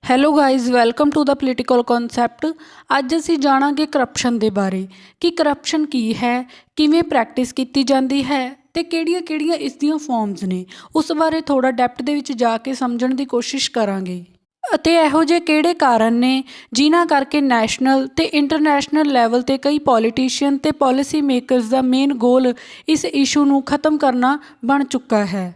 Hello guys welcome to the political concept. ਅੱਜ ਅਸੀਂ ਜਾਣਾਂਗੇ corruption ਦੇ ਬਾਰੇ ਕਿ ਕਰਪਸ਼ਨ ਕੀ ਹੈ, ਕਿਵੇਂ ਪ੍ਰੈਕਟਿਸ ਕੀਤੀ ਜਾਂਦੀ ਹੈ ਤੇ ਕਿਹੜੀਆਂ-ਕਿਹੜੀਆਂ ਇਸ ਦੀਆਂ ਫਾਰਮਸ ਨੇ। ਉਸ ਬਾਰੇ ਥੋੜਾ ਡੈਪਥ ਦੇ ਵਿੱਚ ਜਾ ਕੇ ਸਮਝਣ ਦੀ ਕੋਸ਼ਿਸ਼ ਕਰਾਂਗੇ ਅਤੇ ਇਹੋ ਜਿਹੇ ਕਿਹੜੇ ਕਾਰਨ ਨੇ ਜਿਨ੍ਹਾਂ ਕਰਕੇ ਨੈਸ਼ਨਲ ਤੇ ਇੰਟਰਨੈਸ਼ਨਲ ਲੈਵਲ ਤੇ ਕਈ ਪੋਲੀਟੀਸ਼ੀਅਨ ਤੇ ਪਾਲਿਸੀ ਮੇਕਰਸ ਦਾ ਮੇਨ ਗੋਲ ਇਸ ਇਸ਼ੂ ਨੂੰ ਖਤਮ ਕਰਨਾ ਬਣ ਚੁੱਕਾ ਹੈ।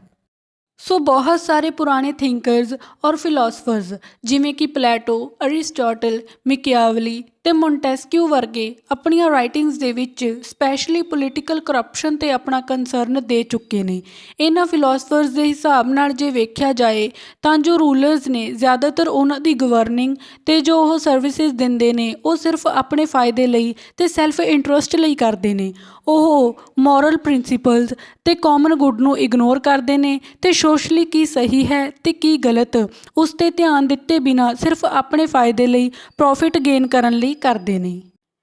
ਸੋ ਬਹੁਤ ਸਾਰੇ ਪੁਰਾਣੇ ਥਿੰਕਰਸ ਔਰ ਫਿਲੋਸਫਰਸ ਜਿਵੇਂ ਕਿ ਪਲੈਟੋ, ਅਰਿਸਟੋਟਲ, ਮਿਕਿਆਵਲੀ ਤੇ ਮੋਂਟੈਸਕਿਊ ਵਰਗੇ ਆਪਣੀਆਂ ਰਾਈਟਿੰਗਸ ਦੇ ਵਿੱਚ ਸਪੈਸ਼ਲੀ ਪੋਲੀਟੀਕਲ ਕਰਪਸ਼ਨ ਤੇ ਆਪਣਾ ਕੰਸਰਨ ਦੇ ਚੁੱਕੇ ਨੇ। ਇਹਨਾਂ ਫਿਲੋਸਫਰਸ ਦੇ ਹਿਸਾਬ ਨਾਲ ਜੇ ਵੇਖਿਆ ਜਾਏ ਤਾਂ ਜੋ ਰੂਲਰਸ ਨੇ ਜ਼ਿਆਦਾਤਰ ਉਹਨਾਂ ਦੀ ਗਵਰਨਿੰਗ ਤੇ ਜੋ ਉਹ ਸਰਵਿਸਿਜ਼ ਦਿੰਦੇ ਨੇ ਉਹ ਸਿਰਫ ਆਪਣੇ ਫਾਇਦੇ ਲਈ ਤੇ ਸੈਲਫ ਇੰਟਰਸਟ ਲਈ ਕਰਦੇ ਨੇ। ਉਹ ਮੋਰਲ ਪ੍ਰਿੰਸੀਪਲਸ ਤੇ ਕਾਮਨ ਗੁੱਡ ਨੂੰ ਇਗਨੋਰ ਕਰਦੇ ਨੇ ਤੇ ਸੋਸ਼ਲੀ ਕੀ ਸਹੀ ਹੈ ਤੇ ਕੀ ਗਲਤ ਉਸ 'ਤੇ ਧਿਆਨ ਦਿੱਤੇ ਬਿਨਾਂ ਸਿਰਫ ਆਪਣੇ ਫਾਇਦੇ ਲਈ ਪ੍ਰੋਫਿਟ ਗੇਨ ਕਰਨ ਲਈ ਕਰਦੇ ਨੇ।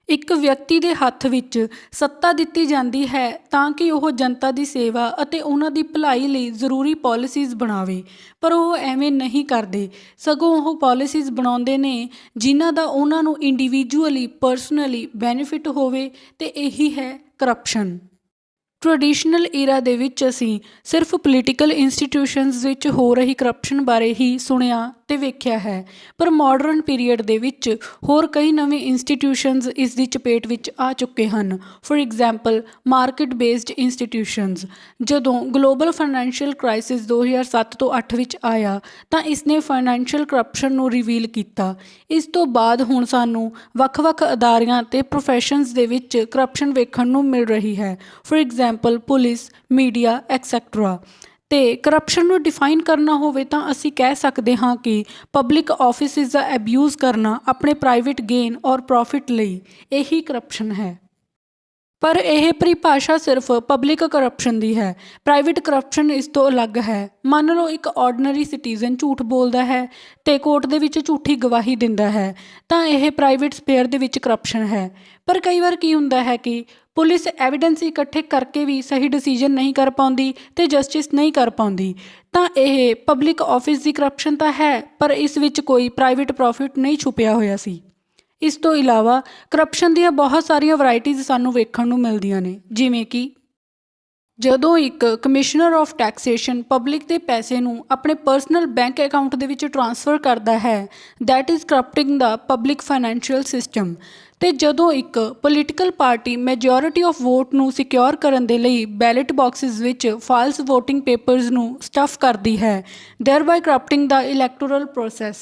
ਇੱਕ ਵਿਅਕਤੀ ਦੇ ਹੱਥ ਵਿੱਚ ਸੱਤਾ ਦਿੱਤੀ ਜਾਂਦੀ ਹੈ ਤਾਂ ਕਿ ਉਹ ਜਨਤਾ ਦੀ ਸੇਵਾ ਅਤੇ ਉਹਨਾਂ ਦੀ ਭਲਾਈ ਲਈ ਜ਼ਰੂਰੀ ਪਾਲਿਸੀਜ਼ ਬਣਾਵੇ, ਪਰ ਉਹ ਐਵੇਂ ਨਹੀਂ ਕਰਦੇ, ਸਗੋਂ ਉਹ ਪਾਲਿਸੀਜ਼ ਬਣਾਉਂਦੇ ਨੇ ਜਿਨ੍ਹਾਂ ਦਾ ਉਹਨਾਂ ਨੂੰ ਇੰਡੀਵਿਜੂਅਲੀ ਪਰਸਨਲੀ ਬੈਨੀਫਿਟ ਹੋਵੇ ਤੇ ਇਹੀ ਹੈ ਕਰਪਸ਼ਨ। ਟ੍ਰੈਡੀਸ਼ਨਲ ਈਰਾ ਦੇ ਵਿੱਚ ਅਸੀਂ ਸਿਰਫ ਪੋਲੀਟੀਕਲ ਇੰਸਟੀਟਿਊਸ਼ਨਸ ਵਿੱਚ ਹੋ ਰਹੀ ਕਰਪਸ਼ਨ ਬਾਰੇ ਹੀ ਸੁਣਿਆ ਤੇ ਵੇਖਿਆ ਹੈ, ਪਰ ਮਾਡਰਨ ਪੀਰੀਅਡ ਦੇ ਵਿੱਚ ਹੋਰ ਕਈ ਨਵੇਂ ਇੰਸਟੀਟਿਊਸ਼ਨਸ ਇਸ ਦੀ ਚਪੇਟ ਵਿੱਚ ਆ ਚੁੱਕੇ ਹਨ। For example market based institutions. ਜਦੋਂ ਗਲੋਬਲ ਫਾਈਨੈਂਸ਼ੀਅਲ ਕ੍ਰਾਈਸਿਸ 2007 ਤੋਂ 8 ਵਿੱਚ ਆਇਆ ਤਾਂ ਇਸਨੇ ਫਾਈਨੈਂਸ਼ੀਅਲ ਕਰਪਸ਼ਨ ਨੂੰ ਰਿਵੀਲ ਕੀਤਾ। ਇਸ ਤੋਂ ਬਾਅਦ ਹੁਣ ਸਾਨੂੰ ਵੱਖ-ਵੱਖ ਅਦਾਰਿਆਂ ਤੇ ਪ੍ਰੋਫੈਸ਼ਨਸ ਦੇ ਵਿੱਚ ਕਰਪਸ਼ਨ ਵੇਖਣ ਨੂੰ ਮਿਲ ਰਹੀ ਹੈ। For example police, media etcetera. ਤੇ ਕਰਪਸ਼ਨ ਨੂੰ ਡਿਫਾਈਨ ਕਰਨਾ ਹੋਵੇ ਤਾਂ ਅਸੀਂ ਕਹਿ ਸਕਦੇ ਹਾਂ ਕਿ ਪਬਲਿਕ ਆਫਿਸਿਸ ਦਾ ਐਬਿਊਜ਼ ਕਰਨਾ ਆਪਣੇ ਪ੍ਰਾਈਵੇਟ ਗੇਨ ਔਰ ਪ੍ਰੋਫਿਟ ਲਈ, ਇਹੀ ਕਰਪਸ਼ਨ ਹੈ। ਪਰ ਇਹ ਪਰਿਭਾਸ਼ਾ ਸਿਰਫ ਪਬਲਿਕ ਕਰਪਸ਼ਨ ਦੀ ਹੈ। ਪ੍ਰਾਈਵੇਟ ਕਰਪਸ਼ਨ ਇਸ ਤੋਂ ਅਲੱਗ ਹੈ। ਮੰਨ ਲਓ ਇੱਕ ਆਰਡੀਨਰੀ ਸਿਟੀਜ਼ਨ ਝੂਠ ਬੋਲਦਾ ਹੈ ਤੇ ਕੋਰਟ ਦੇ ਵਿੱਚ ਝੂਠੀ ਗਵਾਹੀ ਦਿੰਦਾ ਹੈ ਤਾਂ ਇਹ ਪ੍ਰਾਈਵੇਟ ਸਪੇਅਰ ਦੇ ਵਿੱਚ ਕਰਪਸ਼ਨ ਹੈ। ਪਰ ਕਈ ਵਾਰ ਕੀ ਹੁੰਦਾ ਹੈ ਕਿ ਪੁਲਿਸ ਐਵੀਡੈਂਸ ਇਕੱਠੇ ਕਰਕੇ ਵੀ ਸਹੀ ਡਿਸੀਜਨ ਨਹੀਂ ਕਰ ਪਾਉਂਦੀ ਤੇ ਜਸਟਿਸ ਨਹੀਂ ਕਰ ਪਾਉਂਦੀ, ਤਾਂ ਇਹ ਪਬਲਿਕ ਆਫਿਸ ਦੀ ਕਰਪਸ਼ਨ ਤਾਂ ਹੈ ਪਰ ਇਸ ਵਿੱਚ ਕੋਈ ਪ੍ਰਾਈਵੇਟ ਪ੍ਰੋਫਿਟ ਨਹੀਂ ਛੁਪਿਆ ਹੋਇਆ ਸੀ। ਇਸ ਤੋਂ ਇਲਾਵਾ ਕਰਪਸ਼ਨ ਦੀਆਂ ਬਹੁਤ ਸਾਰੀਆਂ ਵੈਰਾਈਟੀਜ਼ ਸਾਨੂੰ ਵੇਖਣ ਨੂੰ ਮਿਲਦੀਆਂ ਨੇ, ਜਿਵੇਂ ਕਿ ਜਦੋਂ ਇੱਕ ਕਮਿਸ਼ਨਰ ਆਫ ਟੈਕਸੇਸ਼ਨ ਪਬਲਿਕ ਦੇ ਪੈਸੇ ਨੂੰ ਆਪਣੇ ਪਰਸਨਲ ਬੈਂਕ ਅਕਾਊਂਟ ਦੇ ਵਿੱਚ ਟ੍ਰਾਂਸਫਰ ਕਰਦਾ ਹੈ, that is corrupting the public financial system. ਤੇ ਜਦੋਂ ਇੱਕ political party majority of vote ਨੂੰ ਸਿਕਿਉਰ ਕਰਨ ਦੇ ਲਈ ਬੈਲਟ ਬਾਕਸਿਸ ਵਿੱਚ ਫਾਲਸ ਵੋਟਿੰਗ ਪੇਪਰਸ ਨੂੰ ਸਟਫ ਕਰਦੀ ਹੈ, thereby corrupting the electoral process.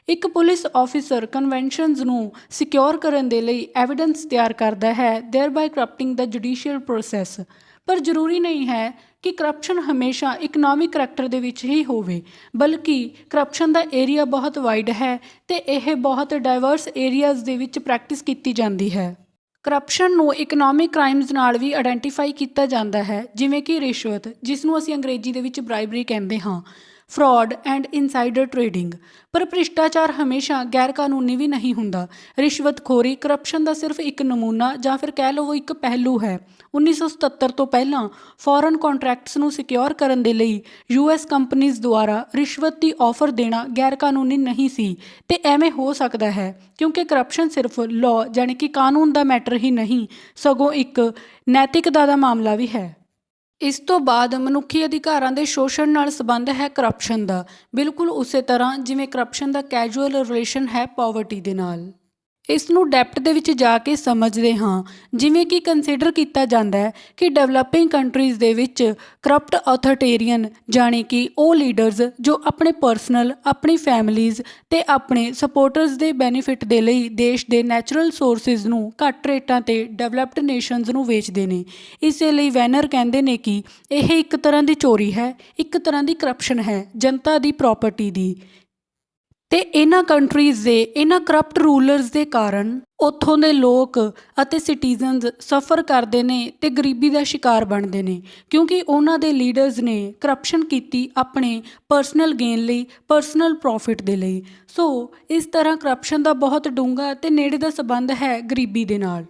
ਇੱਕ ਪੁਲਿਸ ਆਫਿਸਰ ਕਨਵੈਨਸ਼ਨਸ ਨੂੰ ਸਿਕਿਉਰ ਕਰਨ ਦੇ ਲਈ ਐਵੀਡੈਂਸ ਤਿਆਰ ਕਰਦਾ ਹੈ, thereby corrupting the judicial process. ਪਰ ਜ਼ਰੂਰੀ ਨਹੀਂ ਹੈ ਕਿ ਕਰਪਸ਼ਨ ਹਮੇਸ਼ਾ ਇਕਨੋਮਿਕ ਕਰੈਕਟਰ ਦੇ ਵਿੱਚ ਹੀ ਹੋਵੇ, ਬਲਕਿ ਕਰਪਸ਼ਨ ਦਾ ਏਰੀਆ ਬਹੁਤ ਵਾਈਡ ਹੈ ਤੇ ਇਹ ਬਹੁਤ ਡਾਇਵਰਸ ਏਰੀਆਜ਼ ਦੇ ਵਿੱਚ ਪ੍ਰੈਕਟਿਸ ਕੀਤੀ ਜਾਂਦੀ ਹੈ। ਕਰਪਸ਼ਨ ਨੂੰ ਇਕਨੋਮਿਕ ਕ੍ਰਾਈਮਸ ਨਾਲ ਵੀ ਆਇਡੈਂਟੀਫਾਈ ਕੀਤਾ ਜਾਂਦਾ ਹੈ, ਜਿਵੇਂ ਕਿ ਰਿਸ਼ਵਤ, ਜਿਸ ਨੂੰ ਅਸੀਂ ਅੰਗਰੇਜ਼ੀ ਦੇ ਵਿੱਚ ਬ੍ਰਾਈਬਰੀ ਕਹਿੰਦੇ ਹਾਂ, ਫਰਾਡ ਐਂਡ ਇਨਸਾਈਡਰ ਟ੍ਰੇਡਿੰਗ। ਪਰ ਭ੍ਰਿਸ਼ਟਾਚਾਰ ਹਮੇਸ਼ਾ ਗੈਰ ਕਾਨੂੰਨੀ ਵੀ ਨਹੀਂ ਹੁੰਦਾ। ਰਿਸ਼ਵਤਖੋਰੀ ਕਰਪਸ਼ਨ ਦਾ ਸਿਰਫ ਇੱਕ ਨਮੂਨਾ ਜਾਂ ਫਿਰ ਕਹਿ ਲਓ ਇੱਕ ਪਹਿਲੂ ਹੈ। 1977 ਤੋਂ ਪਹਿਲਾਂ ਫੋਰਨ ਕੰਟਰੈਕਟਸ ਨੂੰ ਸਿਕਿਉਰ ਕਰਨ ਦੇ ਲਈ US ਕੰਪਨੀਜ਼ ਦੁਆਰਾ ਰਿਸ਼ਵਤ ਦੀ ਆਫਰ ਦੇਣਾ ਗੈਰ ਕਾਨੂੰਨੀ ਨਹੀਂ ਸੀ ਤੇ ਐਵੇਂ ਹੋ ਸਕਦਾ ਹੈ ਕਿਉਂਕਿ ਕਰਪਸ਼ਨ ਸਿਰਫ ਲਾਅ ਜਾਣੀ ਕਿ ਕਾਨੂੰਨ ਦਾ ਮੈਟਰ ਹੀ ਨਹੀਂ, ਸਗੋਂ ਇੱਕ ਨੈਤਿਕਤਾ ਦਾ ਮਾਮਲਾ ਵੀ ਹੈ। ਇਸ ਤੋਂ ਬਾਅਦ ਮਨੁੱਖੀ ਅਧਿਕਾਰਾਂ ਦੇ ਸ਼ੋਸ਼ਣ ਨਾਲ ਸੰਬੰਧ ਹੈ ਕਰਪਸ਼ਨ ਦਾ, ਬਿਲਕੁਲ ਉਸੇ ਤਰ੍ਹਾਂ ਜਿਵੇਂ ਕਰਪਸ਼ਨ ਦਾ ਕੈਜੂਅਲ ਰਿਲੇਸ਼ਨ ਹੈ ਪਾਵਰਟੀ ਦੇ ਨਾਲ। ਇਸ ਨੂੰ ਡੈਪਥ ਦੇ ਵਿੱਚ ਜਾ ਕੇ ਸਮਝਦੇ ਹਾਂ, ਜਿਵੇਂ ਕਿ ਕੰਸੀਡਰ ਕੀਤਾ ਜਾਂਦਾ ਹੈ ਕਿ ਡਿਵੈਲਪਿੰਗ ਕੰਟਰੀਜ਼ ਦੇ ਵਿੱਚ ਕਰਪਟ ਅਥਾਰਟੇਰੀਅਨ ਜਾਣੀ ਕਿ ਉਹ ਲੀਡਰਸ ਜੋ ਆਪਣੇ ਪਰਸਨਲ, ਆਪਣੀ ਫੈਮਲੀਜ਼ ਤੇ ਆਪਣੇ ਸਪੋਰਟਰਸ ਦੇ ਬੈਨੀਫਿਟ ਦੇ ਲਈ ਦੇਸ਼ ਦੇ ਨੈਚੁਰਲ ਸੋਰਸਿਸ ਨੂੰ ਘੱਟ ਰੇਟਾਂ ਤੇ ਡਿਵੈਲਪਡ ਨੇਸ਼ਨਸ ਨੂੰ ਵੇਚਦੇ ਨੇ। ਇਸੇ ਲਈ ਵੈਨਰ ਕਹਿੰਦੇ ਨੇ ਕਿ ਇਹ ਇੱਕ ਤਰ੍ਹਾਂ ਦੀ ਚੋਰੀ ਹੈ, ਇੱਕ ਤਰ੍ਹਾਂ ਦੀ ਕਰਪਸ਼ਨ ਹੈ ਜਨਤਾ ਦੀ ਪ੍ਰਾਪਰਟੀ ਦੀ। ਤੇ ਇਹਨਾਂ ਕੰਟਰੀਜ਼ ਦੇ ਇਹਨਾਂ ਕਰਪਟ ਰੂਲਰਸ ਦੇ ਕਾਰਨ ਉੱਥੋਂ ਦੇ ਲੋਕ ਅਤੇ ਸਿਟੀਜ਼ਨਸ ਸਫਰ ਕਰਦੇ ਨੇ ਤੇ ਗਰੀਬੀ ਦਾ ਸ਼ਿਕਾਰ ਬਣਦੇ ਨੇ, ਕਿਉਂਕਿ ਉਹਨਾਂ ਦੇ ਲੀਡਰਸ ਨੇ ਕਰਪਸ਼ਨ ਕੀਤੀ ਆਪਣੇ ਪਰਸਨਲ ਗੇਨ ਲਈ, ਪਰਸਨਲ ਪ੍ਰੋਫਿਟ ਦੇ ਲਈ। ਸੋ ਇਸ ਤਰ੍ਹਾਂ ਕਰਪਸ਼ਨ ਦਾ ਬਹੁਤ ਡੂੰਘਾ ਤੇ ਨੇੜੇ ਦਾ ਸੰਬੰਧ ਹੈ ਗਰੀਬੀ ਦੇ ਨਾਲ।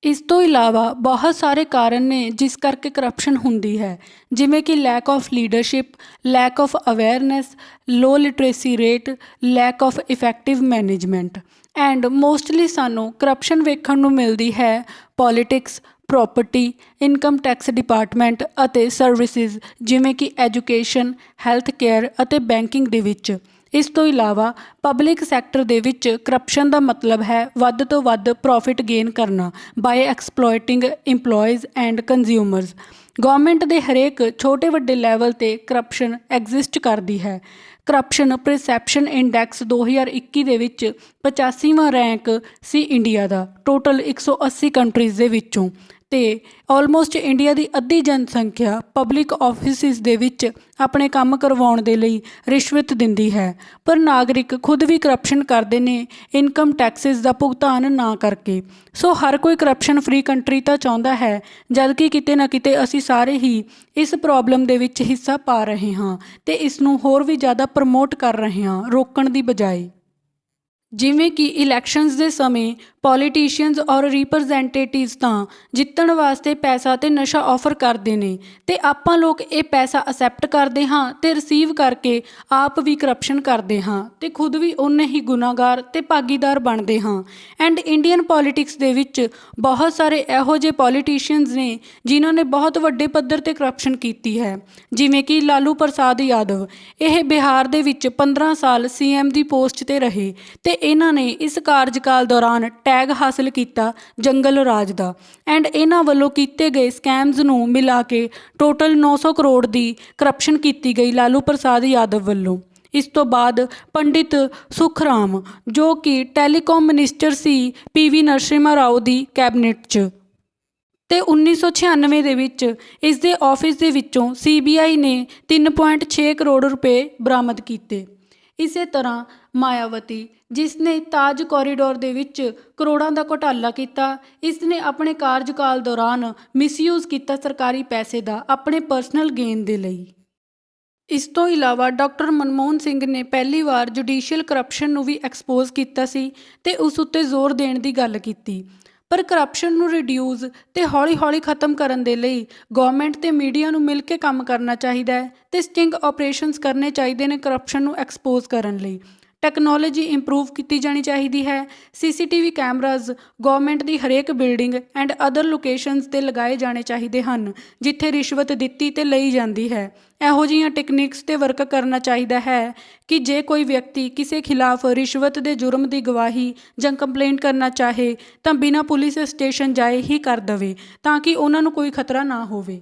ਇਸ ਤੋਂ ਇਲਾਵਾ ਬਹੁਤ ਸਾਰੇ ਕਾਰਨ ਨੇ ਜਿਸ ਕਰਕੇ ਕਰਪਸ਼ਨ ਹੁੰਦੀ ਹੈ, ਜਿਵੇਂ ਕਿ lack of leadership, lack of awareness, low literacy rate, lack of effective management. And mostly ਸਾਨੂੰ ਕਰਪਸ਼ਨ ਵੇਖਣ ਨੂੰ ਮਿਲਦੀ ਹੈ politics, property, income tax department ਅਤੇ ਸਰਵਿਸਿਜ਼ ਜਿਵੇਂ ਕਿ ਐਜੂਕੇਸ਼ਨ, ਹੈਲਥ ਕੇਅਰ ਅਤੇ ਬੈਂਕਿੰਗ ਦੇ ਵਿੱਚ। ਇਸ ਤੋਂ ਇਲਾਵਾ ਪਬਲਿਕ ਸੈਕਟਰ ਦੇ ਵਿੱਚ ਕਰਪਸ਼ਨ ਦਾ ਮਤਲਬ ਹੈ ਵੱਧ ਤੋਂ ਵੱਧ ਪ੍ਰੋਫਿਟ ਗੇਨ ਕਰਨਾ by exploiting employees and consumers. Government ਦੇ ਹਰੇਕ ਛੋਟੇ ਵੱਡੇ ਲੈਵਲ 'ਤੇ ਕਰਪਸ਼ਨ ਐਗਜ਼ਿਸਟ ਕਰਦੀ ਹੈ। ਕਰਪਸ਼ਨ ਪਰਸੈਪਸ਼ਨ ਇੰਡੈਕਸ 2021 ਦੇ ਵਿੱਚ 85ਵਾਂ ਰੈਂਕ ਸੀ ਇੰਡੀਆ ਦਾ ਟੋਟਲ 180 ਕੰਟਰੀਜ਼ ਦੇ ਵਿੱਚੋਂ। ਅਤੇ ਆਲਮੋਸਟ ਇੰਡੀਆ ਦੀ ਅੱਧੀ ਜਨਸੰਖਿਆ ਪਬਲਿਕ ਆਫਿਸਿਸ ਦੇ ਵਿੱਚ ਆਪਣੇ ਕੰਮ ਕਰਵਾਉਣ ਦੇ ਲਈ ਰਿਸ਼ਵਤ ਦਿੰਦੀ ਹੈ, ਪਰ ਨਾਗਰਿਕ ਖੁਦ ਵੀ ਕਰਪਸ਼ਨ ਕਰਦੇ ਨੇ ਇਨਕਮ ਟੈਕਸਿਸ ਦਾ ਭੁਗਤਾਨ ਨਾ ਕਰਕੇ। ਸੋ ਹਰ ਕੋਈ ਕਰਪਸ਼ਨ ਫ੍ਰੀ ਕੰਟਰੀ ਤਾਂ ਚਾਹੁੰਦਾ ਹੈ, ਜਦਕਿ ਕਿਤੇ ਨਾ ਕਿਤੇ ਅਸੀਂ ਸਾਰੇ ਹੀ ਇਸ ਪ੍ਰੋਬਲਮ ਦੇ ਵਿੱਚ ਹਿੱਸਾ ਪਾ ਰਹੇ ਹਾਂ ਅਤੇ ਇਸ ਨੂੰ ਹੋਰ ਵੀ ਜ਼ਿਆਦਾ ਪ੍ਰਮੋਟ ਕਰ ਰਹੇ ਹਾਂ ਰੋਕਣ ਦੀ ਬਜਾਏ। ਜਿਵੇਂ ਕਿ ਇਲੈਕਸ਼ਨਸ ਦੇ ਸਮੇਂ ਪੋਲੀਟੀਸ਼ੀਅਨਸ ਔਰ ਰਿਪਰੈਜ਼ੈਂਟੇਟਿਵਸ ਤਾਂ ਜਿੱਤਣ ਵਾਸਤੇ ਪੈਸਾ ਅਤੇ ਨਸ਼ਾ ਆਫਰ ਕਰਦੇ ਨੇ ਅਤੇ ਆਪਾਂ ਲੋਕ ਇਹ ਪੈਸਾ ਅਸੈਪਟ ਕਰਦੇ ਹਾਂ ਅਤੇ ਰਿਸੀਵ ਕਰਕੇ ਆਪ ਵੀ ਕਰਪਸ਼ਨ ਕਰਦੇ ਹਾਂ ਅਤੇ ਖੁਦ ਵੀ ਓਨੇ ਹੀ ਗੁਨਾਹਗਾਰ ਅਤੇ ਭਾਗੀਦਾਰ ਬਣਦੇ ਹਾਂ। ਐਂਡ ਇੰਡੀਅਨ ਪੋਲੀਟਿਕਸ ਦੇ ਵਿੱਚ ਬਹੁਤ ਸਾਰੇ ਇਹੋ ਜਿਹੇ ਪੋਲੀਟੀਸ਼ੀਅਨਸ ਨੇ ਜਿਨ੍ਹਾਂ ਨੇ ਬਹੁਤ ਵੱਡੇ ਪੱਧਰ 'ਤੇ ਕਰਪਸ਼ਨ ਕੀਤੀ ਹੈ, ਜਿਵੇਂ ਕਿ ਲਾਲੂ ਪ੍ਰਸਾਦ ਯਾਦਵ। ਇਹ ਬਿਹਾਰ ਦੇ ਵਿੱਚ 15 ਸਾਲ CM ਦੀ ਪੋਸਟ 'ਤੇ ਰਹੇ ਅਤੇ ਇਹਨਾਂ ਨੇ ਇਸ ਕਾਰਜਕਾਲ ਦੌਰਾਨ ਟੈਗ ਹਾਸਲ ਕੀਤਾ ਜੰਗਲ ਰਾਜ ਦਾ। ਐਂਡ ਇਹਨਾਂ ਵੱਲੋਂ ਕੀਤੇ ਗਏ ਸਕੈਮਸ ਨੂੰ ਮਿਲਾ ਕੇ ਟੋਟਲ 900 ਕਰੋੜ ਦੀ ਕਰਪਸ਼ਨ ਕੀਤੀ ਗਈ ਲਾਲੂ ਪ੍ਰਸਾਦ ਯਾਦਵ ਵੱਲੋਂ। ਇਸ ਤੋਂ ਬਾਅਦ ਪੰਡਿਤ ਸੁਖਰਾਮ ਜੋ ਕਿ ਟੈਲੀਕਾਮ ਮਿਨਿਸਟਰ ਸੀ PV ਨਰਸਿਮਹਾ ਰਾਓ ਦੀ ਕੈਬਨਿਟ 'ਚ, ਅਤੇ 1996 ਦੇ ਵਿੱਚ ਇਸ ਦੇ ਆਫਿਸ ਦੇ ਵਿੱਚੋਂ CBI ਨੇ 3.6 ਕਰੋੜ ਰੁਪਏ ਬਰਾਮਦ ਕੀਤੇ। ਇਸੇ ਤਰ੍ਹਾਂ ਮਾਇਆਵਤੀ ਜਿਸ ਨੇ ਤਾਜ ਕੋਰੀਡੋਰ ਦੇ ਵਿੱਚ ਕਰੋੜਾਂ ਦਾ ਘੁਟਾਲਾ ਕੀਤਾ, ਇਸ ਨੇ ਆਪਣੇ ਕਾਰਜਕਾਲ ਦੌਰਾਨ ਮਿਸਯੂਜ਼ ਕੀਤਾ ਸਰਕਾਰੀ ਪੈਸੇ ਦਾ ਆਪਣੇ ਪਰਸਨਲ ਗੇਨ ਦੇ ਲਈ। ਇਸ ਤੋਂ ਇਲਾਵਾ ਡਾਕਟਰ ਮਨਮੋਹਨ ਸਿੰਘ ਨੇ ਪਹਿਲੀ ਵਾਰ ਜੁਡੀਸ਼ੀਅਲ ਕਰਪਸ਼ਨ ਨੂੰ ਵੀ ਐਕਸਪੋਜ਼ ਕੀਤਾ ਸੀ ਅਤੇ ਉਸ ਉੱਤੇ ਜ਼ੋਰ ਦੇਣ ਦੀ ਗੱਲ ਕੀਤੀ। ਪਰ ਕਰਪਸ਼ਨ ਨੂੰ ਰਿਡਿਊਸ ਅਤੇ ਹੌਲੀ ਹੌਲੀ ਖ਼ਤਮ ਕਰਨ ਦੇ ਲਈ ਗੌਰਮੈਂਟ ਅਤੇ ਮੀਡੀਆ ਨੂੰ ਮਿਲ ਕੇ ਕੰਮ ਕਰਨਾ ਚਾਹੀਦਾ ਹੈ ਅਤੇ ਸਟਿੰਗ ਆਪਰੇਸ਼ਨਸ ਕਰਨੇ ਚਾਹੀਦੇ ਨੇ ਕਰਪਸ਼ਨ ਨੂੰ ਐਕਸਪੋਜ਼ ਕਰਨ ਲਈ। ਟੈਕਨੋਲੋਜੀ ਇੰਪਰੂਵ ਕੀਤੀ ਜਾਣੀ ਚਾਹੀਦੀ ਹੈ। CCTV ਕੈਮਰਾਜ਼ ਗੌਰਮੈਂਟ ਦੀ ਹਰੇਕ ਬਿਲਡਿੰਗ ਐਂਡ ਅਦਰ ਲੋਕੇਸ਼ਨਸ 'ਤੇ ਲਗਾਏ ਜਾਣੇ ਚਾਹੀਦੇ ਹਨ ਜਿੱਥੇ ਰਿਸ਼ਵਤ ਦਿੱਤੀ ਅਤੇ ਲਈ ਜਾਂਦੀ ਹੈ। ਇਹੋ ਜਿਹੀਆਂ ਟੈਕਨੀਕਸ 'ਤੇ ਵਰਕ ਕਰਨਾ ਚਾਹੀਦਾ ਹੈ ਕਿ ਜੇ ਕੋਈ ਵਿਅਕਤੀ ਕਿਸੇ ਖਿਲਾਫ ਰਿਸ਼ਵਤ ਦੇ ਜੁਰਮ ਦੀ ਗਵਾਹੀ ਜਾਂ ਕੰਪਲੇਂਟ ਕਰਨਾ ਚਾਹੇ ਤਾਂ ਬਿਨਾਂ ਪੁਲਿਸ ਸਟੇਸ਼ਨ ਜਾਏ ਹੀ ਕਰ ਦੇਵੇ ਤਾਂ ਕਿ ਉਹਨਾਂ ਨੂੰ ਕੋਈ ਖਤਰਾ ਨਾ ਹੋਵੇ।